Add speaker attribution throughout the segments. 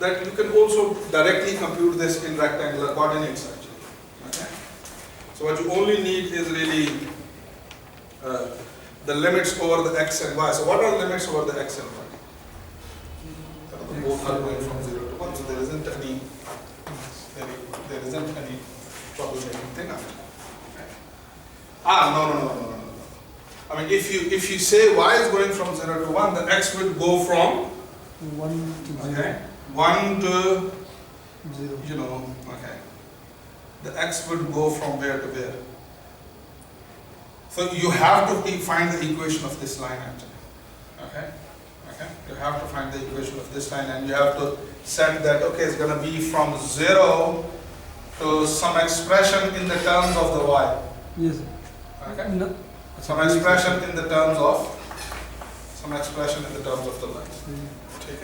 Speaker 1: that you can also directly compute this in rectangular coordinates actually. Okay? So what you only need is really the limits over the x and y. So what are the limits over the x and y? Both are going from 0 to 1, so there isn't any troublemaking thing after. No. I mean, if you say y is going from 0 to 1, the x would go from
Speaker 2: 1 to 0.
Speaker 1: Okay, 1 to
Speaker 2: 0.
Speaker 1: You know, okay. The x would go from where to where? So you have to find the equation of this line actually. Okay? Okay? You have to find the equation of this line and you have to set that, okay, it's going to be from 0 to some expression in the terms of the y.
Speaker 2: Yes, sir.
Speaker 1: Okay?
Speaker 2: No.
Speaker 1: Some expression in the terms of the line. Okay?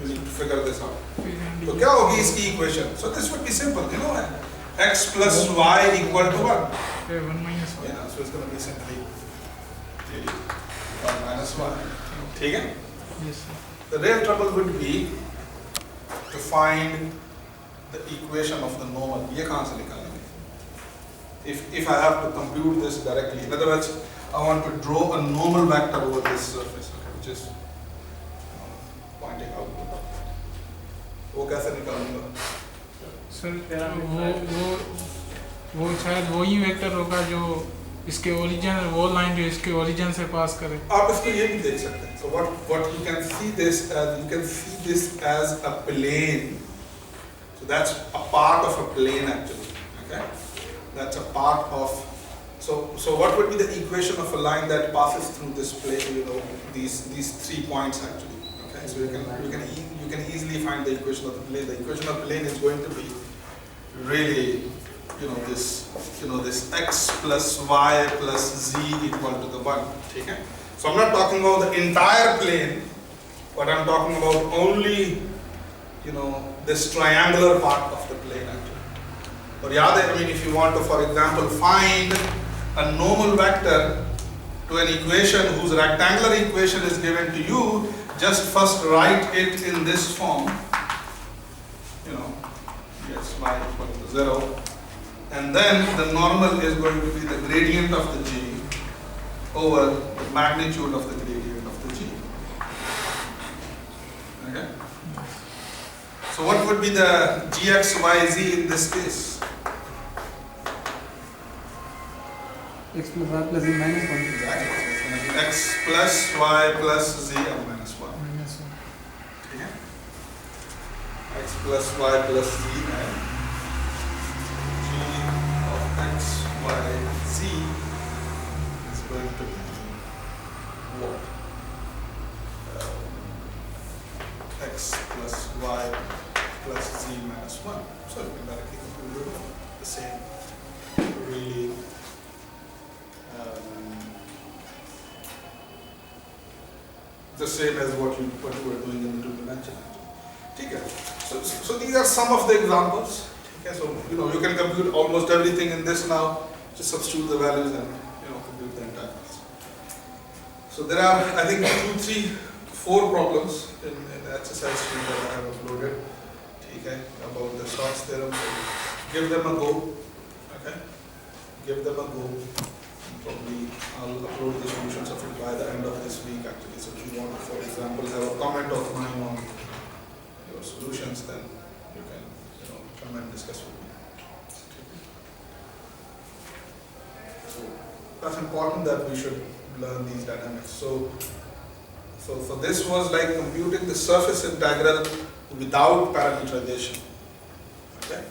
Speaker 1: You need to figure this out. So क्या होगी इसकी equation? So this would be simple, you know, x plus y equal to 1.
Speaker 3: 1 minus 1.
Speaker 1: Yeah, so it's going to be simply 1 minus 1. ठीक है?
Speaker 3: Yes, sir.
Speaker 1: The real trouble would be to find the equation of the normal. ये कहाँ से निकालेंगे? If I have to compute this directly, in other words, I want to draw a normal vector over this surface, okay, which is pointing out. वो कैसे निकालूंगा?
Speaker 3: Sir वो शायद वही वेक्टर होगा जो इसके ओरिजिन वो लाइन जो इसके ओरिजिन से पास करे.
Speaker 1: आप इसको ये भी देख सकते हैं. So what you can see this as a plane. So that's a part of a plane actually. Okay, that's a part of. So what would be the equation of a line that passes through this plane? You know, these 3 points actually. Okay, so you can easily find the equation of the plane. The equation of the plane is going to be really, this x plus y plus z equal to the 1. Okay? So I'm not talking about the entire plane, but I'm talking about only, this triangular part of the plane actually. Or I mean, if you want to, for example, find a normal vector to an equation whose rectangular equation is given to you, just first write it in this form. Yes, y equal to 0. And then the normal is going to be the gradient of the g over the magnitude of the gradient of the g. Okay? So what would be the gx, y, z in this case?
Speaker 2: X plus y plus z minus 1.
Speaker 1: Exactly. It's going to be x plus y plus z and minus 1.
Speaker 3: Minus 1.
Speaker 1: Okay? X plus y plus z and g of x, y, z is going to be what? X plus y plus z minus 1. So you can directly compute the same. Really the same as what you were doing in the two-dimensional. Okay. So these are some of the examples. Okay. So you can compute almost everything in this now. Just substitute the values and compute the entire thing. So there are, I think, 2, 3, 4 problems in the exercise sheet that I have uploaded. Okay. About the Stokes theorem. So give them a go. Okay. Give them a go. Probably I'll upload the solutions of it by the end of this week actually. So if you want to, for example, have a comment of mine on your solutions, then you can come and discuss with me. So that's important that we should learn these dynamics. So this was like computing the surface integral without parameterization. Okay?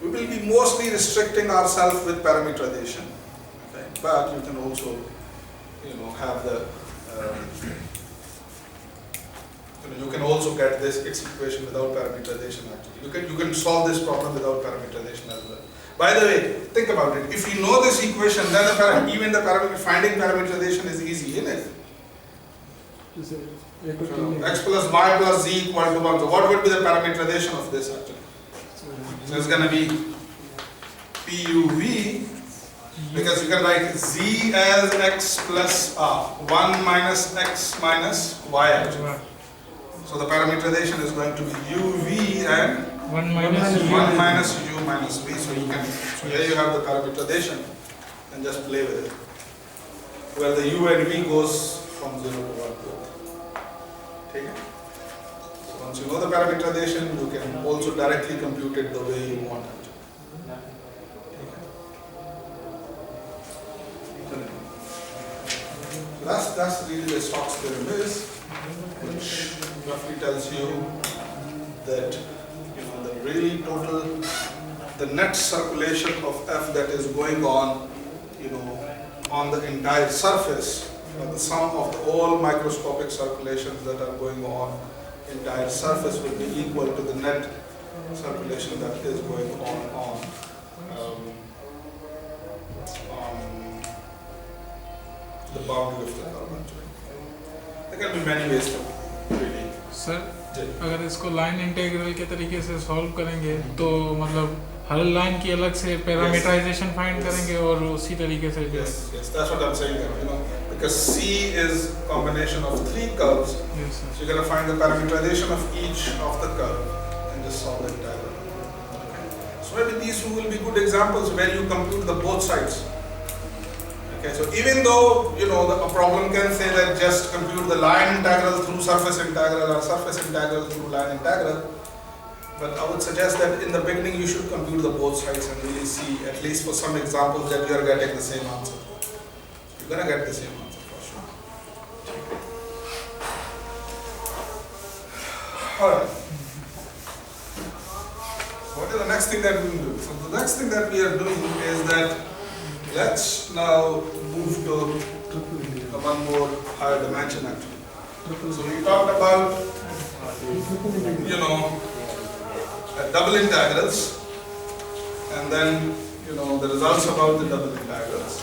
Speaker 1: We will be mostly restricting ourselves with parameterization. But you can also, have the, you can also get this equation without parameterization actually. You can solve this problem without parameterization as well. By the way, think about it. If you know this equation, then finding parameterization is easy, isn't it? X plus y plus z equal to 1. So what would be the parameterization of this actually? So it's going to be PUV. Because you can write z as x plus 1 minus x minus y actually. So the parameterization is going to be uv and
Speaker 3: 1 minus u.
Speaker 1: 1 minus u minus v. So here you have the parameterization and just play with it. Where the u and v goes from 0 to 1 both. Okay? So once you know the parameterization, you can also directly compute it the way you want it. That's really the Stokes theorem is, which roughly tells you that the really total, the net circulation of F that is going on, on the entire surface, the sum of all microscopic circulations that are going on entire surface will be equal to the net circulation that is going on the boundary of the curvature. There can be many ways to really.
Speaker 3: Sir अगर इसको line integral के तरीके से solve करेंगे तो मतलब हर line की अलग से पैरामीटराइजेशन फाइंड करेंगे और उसी तरीके से
Speaker 1: yes that's what I'm saying, because C is combination of 3 curves.
Speaker 3: Yes, sir.
Speaker 1: So you're going to find the parameterization of each of the curve and just solve the entire. So maybe these two will be good examples where you compute the both sides. Okay, so even though a problem can say that just compute the line integral through surface integral or surface integral through line integral, but I would suggest that in the beginning you should compute the both sides and really see, at least for some examples, that you are getting the same answer. You're gonna get the same answer for sure. Alright. What is the next thing that we will do? So the next thing that we are doing is that let's now move to one more higher dimension actually. So we talked about, double integrals, and then, the results about the double integrals.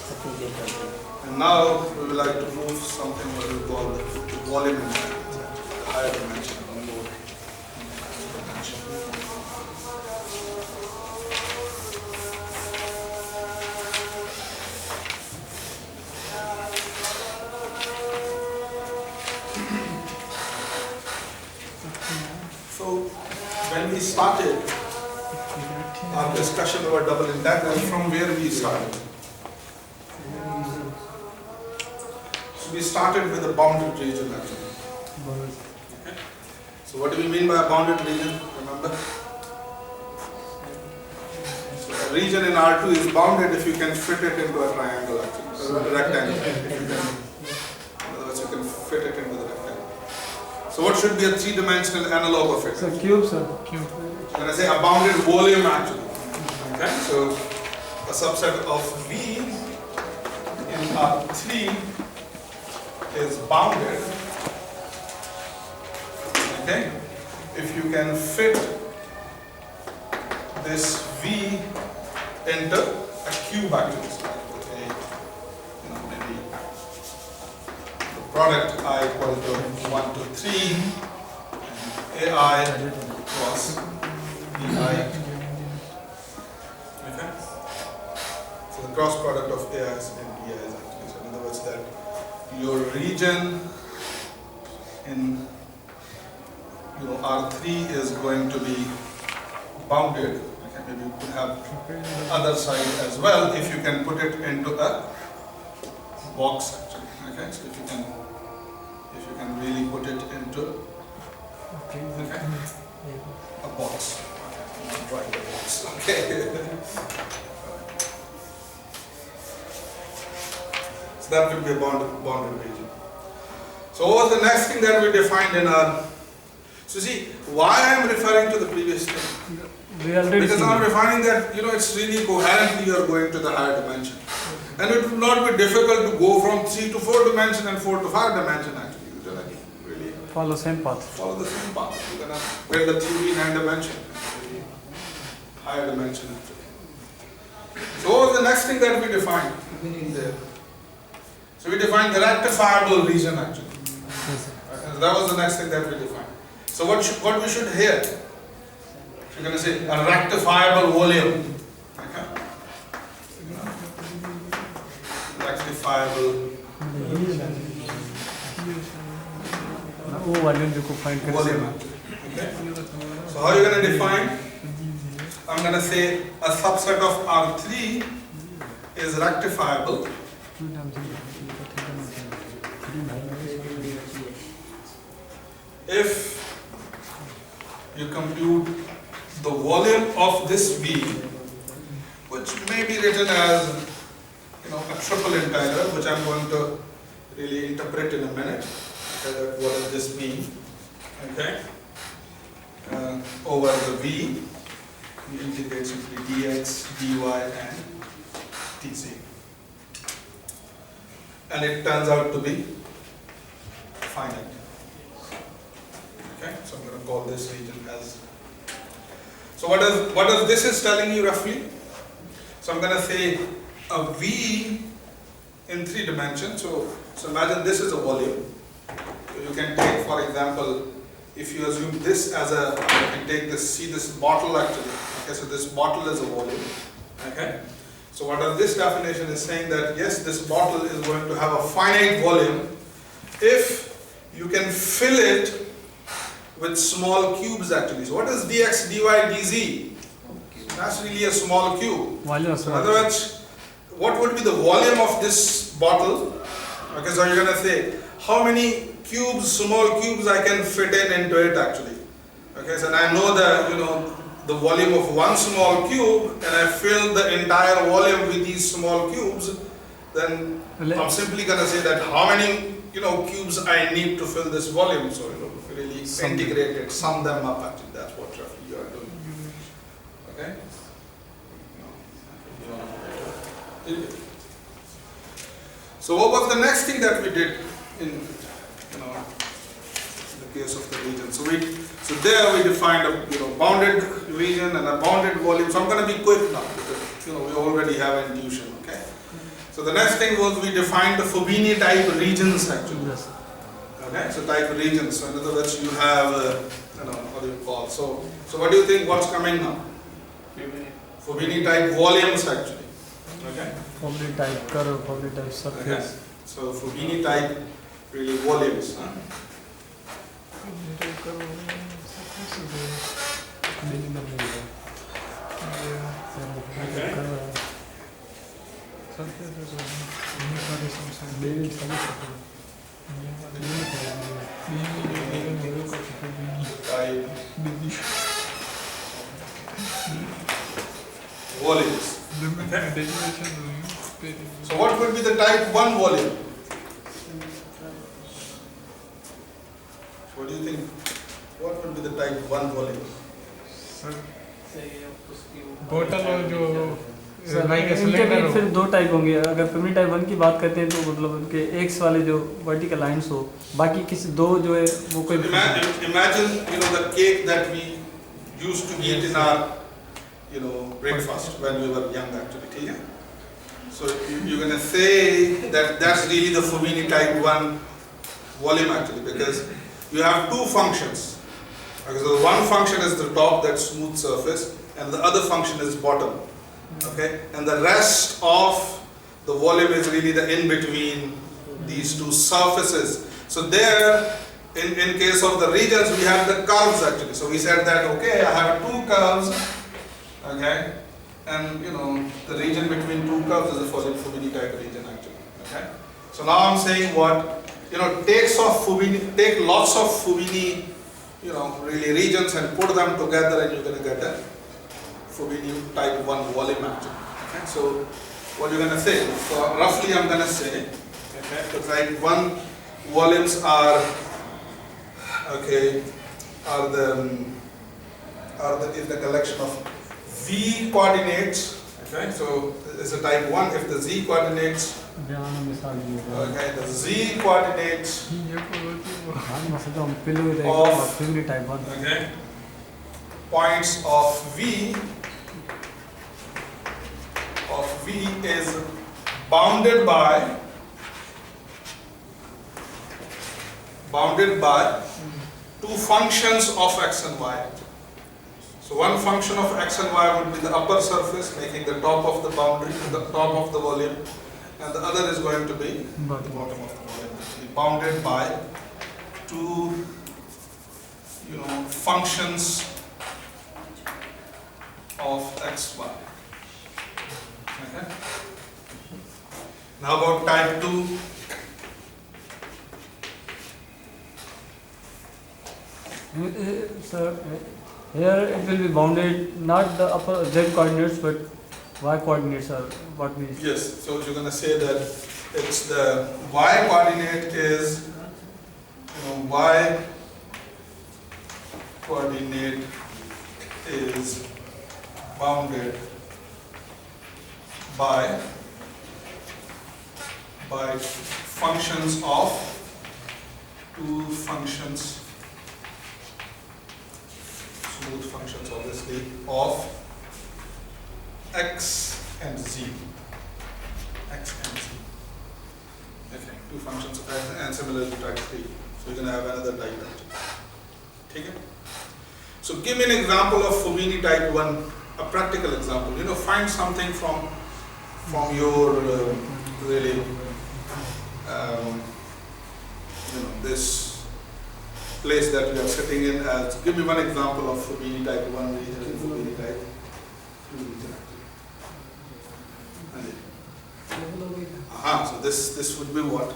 Speaker 1: And now we would like to move something what we call the volume integrals, the higher dimension, one more dimension. So when we started our discussion about double integral, from where we started? So we started with a bounded region actually. Okay. So what do we mean by a bounded region? Remember? So a region in R2 is bounded if you can fit it into a triangle actually, a rectangle. In other words, you can fit it into the rectangle. So what should be a 3-dimensional analog of it?
Speaker 2: Sir, cube, sir. Cube.
Speaker 1: When I say a bounded volume actually. Okay, so a subset of V in R3 is bounded. Okay, if you can fit this V into a cube actually. So maybe the product I equal to 1 to 3 and AI was BI. Okay. So the cross product of AIs and BIs actually. So in other words that your region in R3 is going to be bounded. Okay, maybe you could have the other side as well if you can put it into a box actually. Okay, so if you can really put it into a box. Right, the box. Okay. So that will be a bounded region. So what was the next thing that we defined in our? So see, why I am referring to the previous thing? Because I am defining that it's really coherently you are going to the higher dimension, and it will not be difficult to go from 3 to 4 dimension and 4 to 5 dimension actually. You're gonna really
Speaker 2: follow the same path.
Speaker 1: Follow the same path. You're gonna build the theory in 9 dimension, higher dimension actually. So what was the next thing that we defined there? So we defined the rectifiable region actually. That was the next thing that we defined. So what we should hear? You're going to say a rectifiable volume. Okay? Rectifiable
Speaker 2: वो volume जो को find कर
Speaker 1: volume actually. Okay. So how are you going to define? I'm going to say a subset of R3 is rectifiable if you compute the volume of this V, which may be written as a triple integral, which I'm going to really interpret in a minute. Okay, what does this mean? Okay, over the V, we integrate simply dx, dy, and dz, and it turns out to be finite. Okay, so I'm going to call this region as. So what does this is telling you roughly? So I'm going to say a V in 3 dimensions. So imagine this is a volume. So you can take, for example, if you assume this as a, you can take this, see this bottle actually. Okay, so this bottle is a volume. Okay. So what does this definition is saying that yes, this bottle is going to have a finite volume if you can fill it with small cubes actually. So what is dx, dy, dz? That's really a small cube.
Speaker 2: Volume
Speaker 1: So in other words, what would be the volume of this bottle? Okay, so you're going to say how many cubes, small cubes I can fit into it actually. Okay, so I know the volume of one small cube and I fill the entire volume with these small cubes, then I'm simply going to say that how many cubes I need to fill this volume. So really integrate it, sum them up actually. That's what roughly you are doing. Okay. So what was the next thing that we did in the case of the region? So there we defined a bounded region and a bounded volume. So I'm going to be quick now because we already have intuition. Okay. So the next thing was we defined the Fubini type regions actually.
Speaker 2: Yes.
Speaker 1: Okay. So type regions. So in other words, you have what do you call? So what do you think? What's coming now? Fubini type volumes actually. Okay.
Speaker 2: Fubini type curve, Fubini type surface.
Speaker 1: Okay. So Fubini type really volumes. Volumes. So what would be the type 1 volume? What do you think? What would be the type 1 volume?
Speaker 3: बोतल और जो
Speaker 2: like cylinder फिर 2 type होंगे. अगर फुबीनी type 1 की बात करते हैं तो मतलब उनके एक्स वाले जो वर्टिकल लाइंस हो, बाकी किसी 2 जो है वो कोई.
Speaker 1: Imagine the cake that we used to eat in our breakfast when we were young actually. Okay? So you're going to say that that's really the Fubini type 1 volume actually, because you have 2 functions. Okay, so one function is the top, that smooth surface, and the other function is bottom. Okay, and the rest of the volume is really the in between these 2 surfaces. So there, in case of the regions, we have the curves actually. So we said that okay, I have 2 curves. Okay, and the region between 2 curves is a Fubini type region actually. Okay, so now I'm saying what take lots of Fubini really regions and put them together and you're going to get a Fubini type 1 volume actually. Okay, so what you're going to say? So roughly I'm going to say, okay, the type 1 volumes are is the collection of v coordinates. Okay, so it's a type 1 if the z coordinates. Okay, the z coordinates of points of v is bounded by 2 functions of x and y. So one function of x and y would be the upper surface, making the top of the boundary, the top of the volume, and the other is going to be the bottom of the volume, bounded by 2 functions of xy. Okay. Now about type 2.
Speaker 2: Sir, here it will be bounded not the upper z coordinates but y coordinates are what we.
Speaker 1: Yes, so you're going to say that it's the y coordinate is y coordinate is bounded by functions of two functions, smooth functions obviously, of x and z. X and z. Okay, two functions of x and similar to type 3. So you're going to have another diagram. Okay? So give me an example of Fubini type 1, a practical example. Find something from your really this place that we are sitting in. Give me one example of Fubini type 1 region and Fubini type 2 region. So this would be what?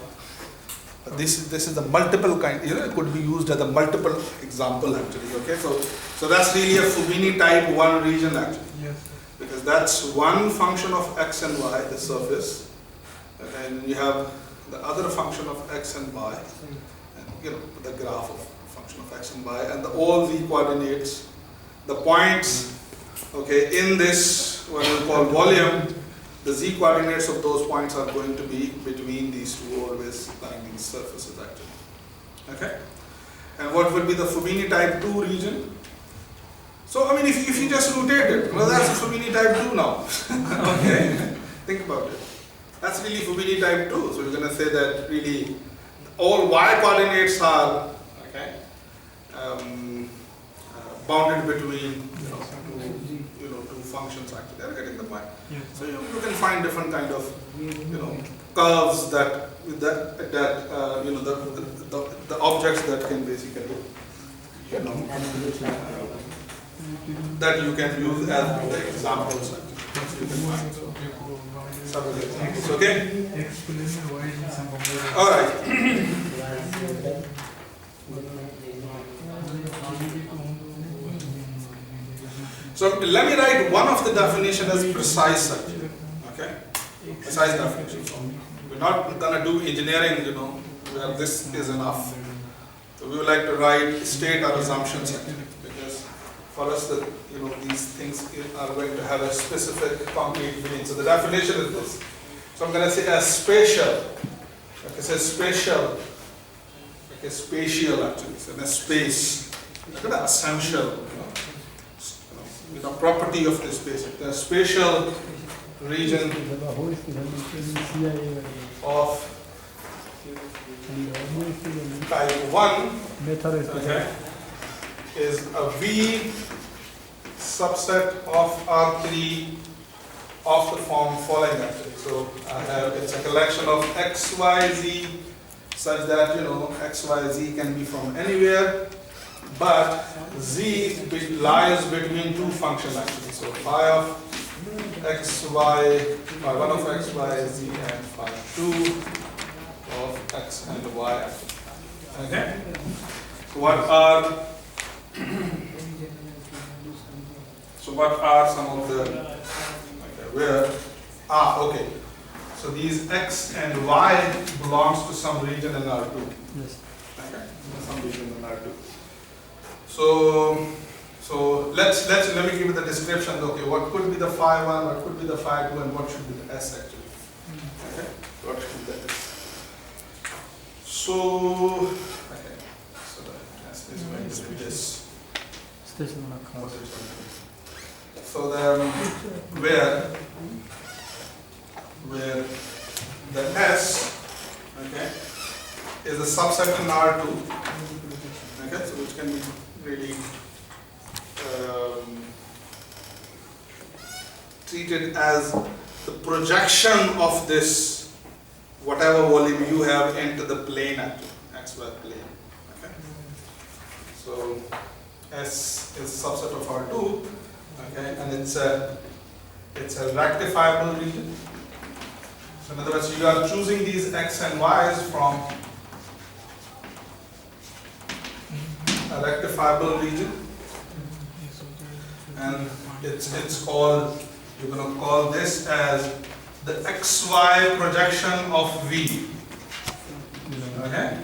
Speaker 1: This is the multiple kind. It could be used as a multiple example actually. Okay, so that's really a Fubini type 1 region actually.
Speaker 3: Yes.
Speaker 1: Because that's one function of x and y, the surface, and you have the other function of x and y, and the graph of function of x and y, and all the coordinates, the points, okay, in this what we call volume. The z coordinates of those points are going to be between these two, always lying these surfaces actually. Okay? And what would be the Fubini type 2 region? So, if you just rotate it, well, that's a Fubini type 2 now. Okay? Think about it. That's really Fubini type 2. So, you're going to say that really all y coordinates are bounded between two functions actually. They're getting the point.
Speaker 3: Yes.
Speaker 1: So you can find different kind of curves that the objects that can basically that you can use as the examples. You can find some of the examples. Okay. All right. So let me write one of the definition as precise actually. Okay? Precise definition. So we're not gonna do engineering, where this is enough. So we would like to write state our assumptions actually, because for us that these things are going to have a specific concrete meaning. So the definition is this. So I'm gonna say a spatial. Okay, so spatial. Okay, spatial actually. So in a space. Look at the essential. Property of this space. The spatial region of type 1 is a V subset of R3 of the form following actually. So it's a collection of x, y, z such that x, y, z can be from anywhere. But z lies between two functions actually. So phi of x, y, phi 1 of x, y, z, and phi 2 of x and y actually. Okay? So what are some of the okay. So these x and y belongs to some region in R2.
Speaker 2: Yes.
Speaker 1: Okay? Some region in R2. So let me give you the description. Okay, what could be the phi 1, what could be the phi 2, and what should be the s actually? Okay, what should be the s? So the s is going to be this. So where the s is a subset in R2. Okay, so which can be really treated as the projection of this whatever volume you have into the plane actually, xy plane. Okay, so S is subset of R2, okay, and it's a rectifiable region. So in other words, you are choosing these X and Y's from a rectifiable region, and it's called, you're going to call this as the XY projection of V. Okay?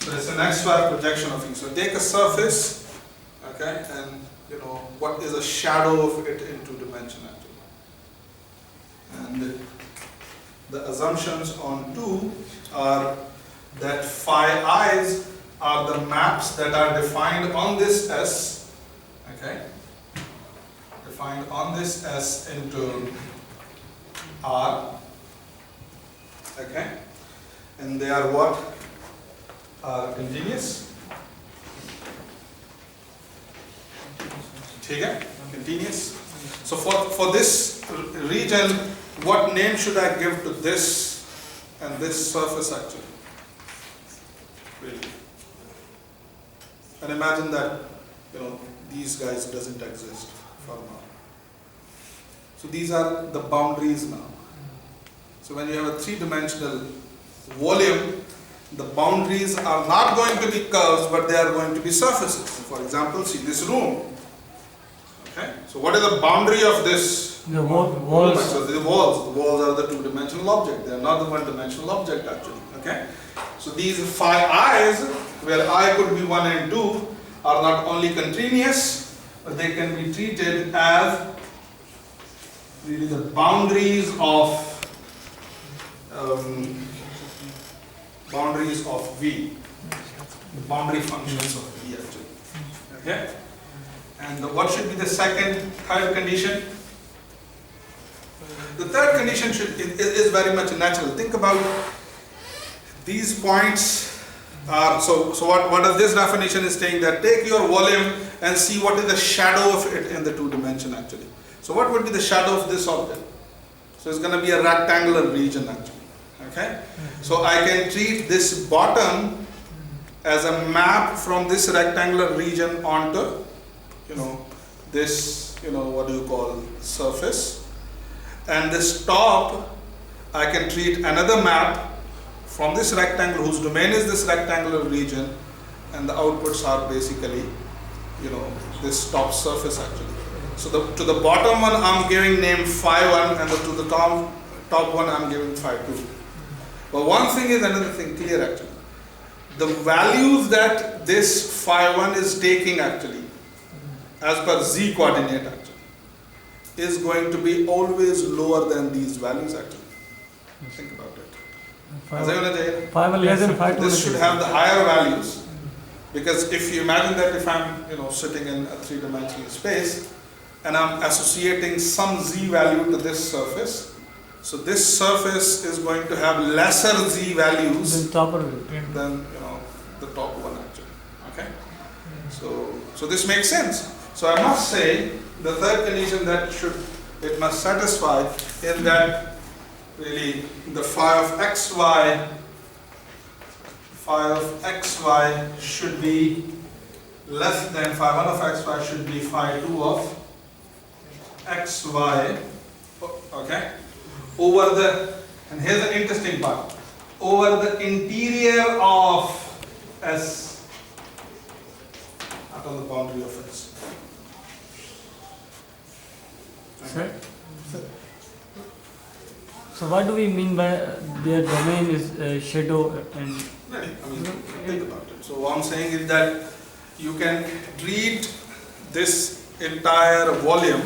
Speaker 1: So it's an XY projection of V. So take a surface, okay, and what is a shadow of it in two dimension actually. And the assumptions on 2 are that phi i's are the maps that are defined on this S, okay, defined on this S into R, okay, and they are what? Are continuous. Okay? Continuous. So for this region, what name should I give to this and this surface actually? Really. And imagine that these guys doesn't exist for now. So these are the boundaries now. So when you have a three-dimensional volume, the boundaries are not going to be curves, but they are going to be surfaces. So for example, see this room. Okay. So what is the boundary of this?
Speaker 2: The walls.
Speaker 1: So the walls. The walls are the two-dimensional object. They are not the one-dimensional object actually. Okay. So these phi i's, where I could be 1 and 2, are not only continuous, but they can be treated as really the boundaries of V, the boundary functions of V actually. Okay, and what should be the third condition? The third condition is very much natural. Think about these points. So what does this definition is saying? That take your volume and see what is the shadow of it in the two dimension actually. So what would be the shadow of this object? So it's going to be a rectangular region actually. Okay, so I can treat this bottom as a map from this rectangular region onto this what do you call surface, and this top I can treat another map from this rectangle whose domain is this rectangular region, and the outputs are basically this top surface actually. So to the bottom one I'm giving name phi 1, and to the top one I'm giving phi 2. But one thing is another thing clear actually. The values that this phi 1 is taking actually, as per z coordinate actually, is going to be always lower than these values actually. Think about it.
Speaker 2: Phi 1 less than phi 2.
Speaker 1: This should have the higher values, because if you imagine that if I'm sitting in a three-dimensional space and I'm associating some z value to this surface, so this surface is going to have lesser z values than the top one actually. Okay, so this makes sense. So I must say the third condition that it must satisfy is that really the phi of xy should be less than phi 1 of xy should be phi 2 of xy. Okay, over the, and here's an interesting part, over the interior of S, not on the boundary of S.
Speaker 2: Okay. So what do we mean by their domain is shadow and?
Speaker 1: Think about it. So what I'm saying is that you can treat this entire volume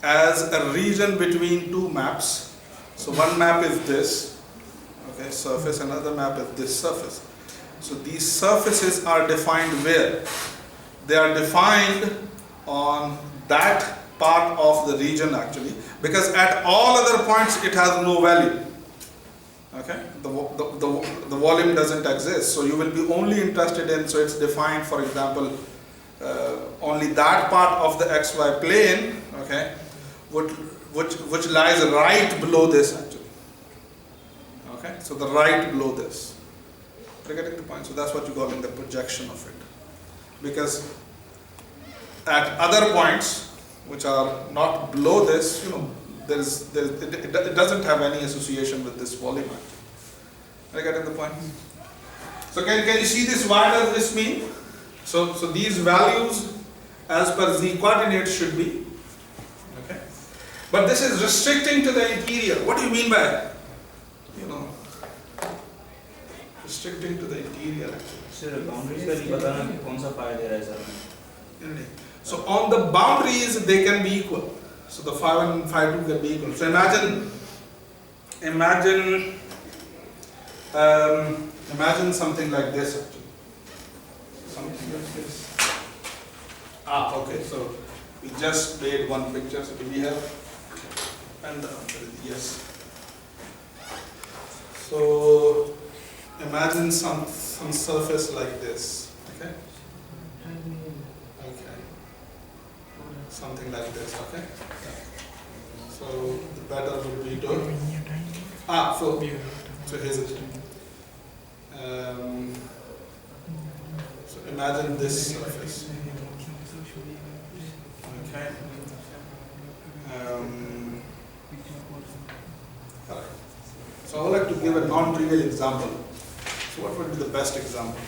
Speaker 1: as a region between two maps. So one map is this, okay, surface, another map is this surface. So these surfaces are defined where? They are defined on that part of the region actually, because at all other points it has no value. Okay, the volume doesn't exist, so you will be only interested in, so it's defined, for example, only that part of the xy plane, okay, which lies right below this actually. Okay, so the right below this. You're getting the point? So that's what you call in the projection of it, because at other points which are not below this, it doesn't have any association with this volume actually. Are you getting the point? So can you see this? What does this mean? So these values as per z coordinates should be, okay? But this is restricting to the interior. What do you mean by, restricting to the interior actually?
Speaker 4: Sir, boundaries का नहीं बताना कि कौन सा phi दे रहा है sir?
Speaker 1: So on the boundaries they can be equal. So the phi 1 and phi 2 can be equal. So imagine something like this actually. Something like this. Okay. So we just made one picture. So do we have? And yes. So imagine some surface like this. Okay. Okay. Something like this. Okay. So the better would be to. So here's it. So imagine this surface. Okay. Correct. So I would like to give a non-trivial example. So what would be the best example?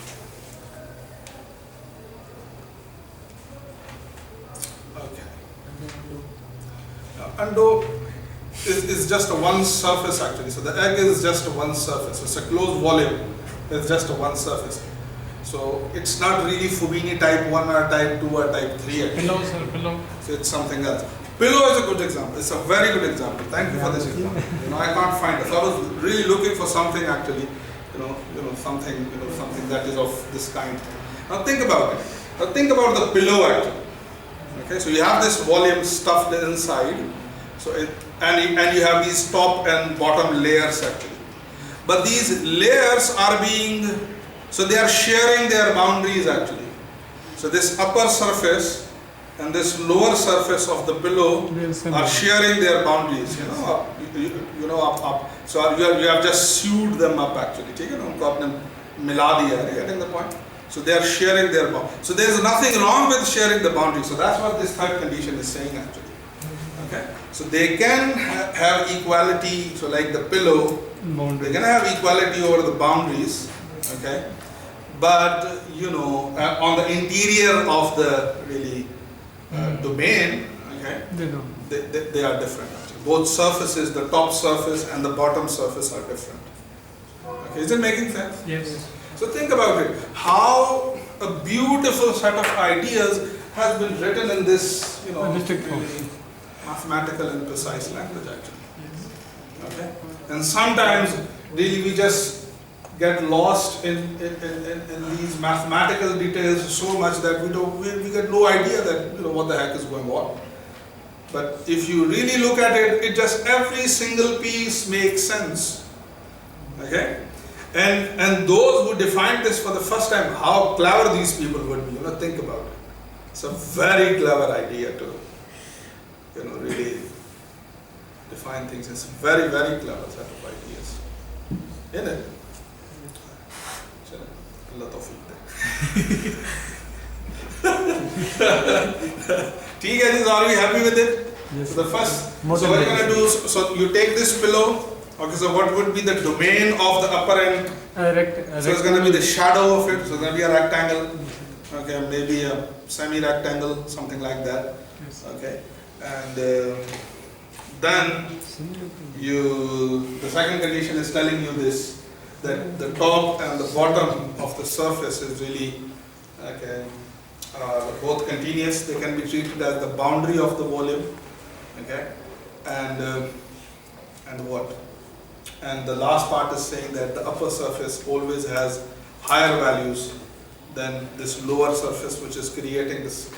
Speaker 1: Okay. Undo is just a one surface actually. So the egg is just a one surface. It's a closed volume. It's just a one surface. So it's not really Fubini type 1 or type 2 or type 3 actually.
Speaker 3: Pillow, sir, pillow.
Speaker 1: So it's something else. Pillow is a good example. It's a very good example. Thank you for this example. I can't find it. So I was really looking for something actually, something that is of this kind. Now think about it. Now think about the pillow actually. Okay, so you have this volume stuffed inside. So and you have these top and bottom layers actually. But these layers are they are sharing their boundaries actually. So this upper surface and this lower surface of the pillow are sharing their boundaries, up. So you have just sewed them up actually. Mila diya, are you getting the point? So they are sharing their boundaries. So there is nothing wrong with sharing the boundaries. So that's what this third condition is saying actually. Okay. So they can have equality. So like the pillow, they can have equality over the boundaries. Okay. But on the interior of the really domain, okay, they are different. Actually. Both surfaces, the top surface and the bottom surface, are different. Okay, is it making sense?
Speaker 3: Yes.
Speaker 1: So think about it. How a beautiful set of ideas has been written in this, really mathematical and precise language actually. Yes. Okay, and sometimes really we just get lost in these mathematical details so much that we get no idea that what the heck is going on. But if you really look at it, just every single piece makes sense. Okay, and those who defined this for the first time, how clever these people would be. Think about it. It's a very clever idea to really define things. It's a very, very clever set of ideas, isn't it? Allah tawfiq de. Are we happy with it?
Speaker 2: Yes.
Speaker 1: So the first, so what you're going to do, so you take this pillow, okay, so what would be the domain of the upper end? So it's going to be the shadow of it, so it's going to be a rectangle, okay, maybe a semi-rectangle, something like that, okay, and then the second condition is telling you this, that the top and the bottom of the surface is really both continuous. They can be treated as the boundary of the volume, okay, and what? And the last part is saying that the upper surface always has higher values than this lower surface, which is creating this,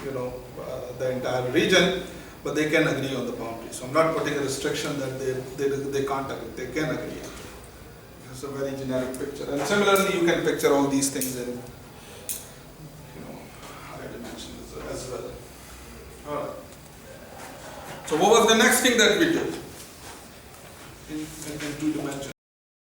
Speaker 1: the entire region. But they can agree on the boundary. So I'm not putting a restriction that they can't agree. They can agree. It's a very generic picture. And similarly, you can picture all these things in higher dimensions as well. All right. So what was the next thing that we did in 2 dimensions?